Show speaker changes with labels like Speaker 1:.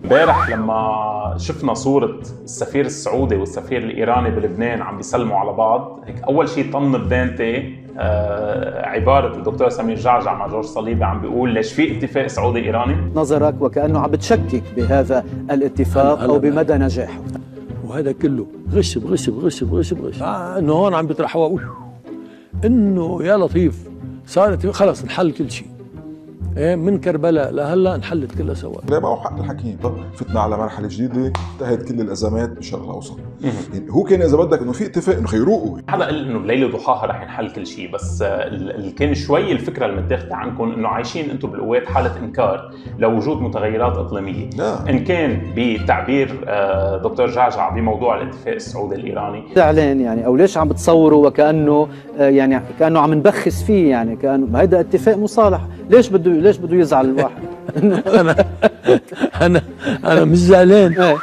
Speaker 1: امبارح لما شفنا صورة السفير السعودي والسفير الإيراني بلبنان عم بيسلموا على بعض، هيك أول شيء طن بدانتي عبارة الدكتور سمير جعجع مع جورج صليبي عم بيقول ليش في اتفاق سعودي إيراني؟
Speaker 2: نظرك وكأنه عم بتشكك بهذا الاتفاق أو بمدى نجاحه،
Speaker 3: وهذا كله غش بغش بغش بغش بغش. انه هون عم بيطرحوا انه يا لطيف صارت خلص انحل كل شيء. من كربلاء لهلا انحلت كلها سوا.
Speaker 4: لا معه حق الحكيم، فتنا على مرحله جديده انتهت كل الازمات بالشرق الاوسط. يعني هو كان اذا بدك انه في اتفاق انه خيروقوا.
Speaker 1: حدا قال انه بليله ضحاها رح ينحل كل شيء، بس اللي كان شوي الفكره المتاخده عنكم انه عايشين انتم بالقوات حاله انكار لوجود متغيرات اقليميه. ان كان بتعبير دكتور جعجع بموضوع الاتفاق السعودي الايراني
Speaker 2: زعلان يعني، او ليش عم بتصوروا وكأنه يعني كأنه عم نبخس فيه، يعني كأنه هيدا اتفاق مصالح، ليش بده يزعل الواحد؟
Speaker 3: انا مش زعلان.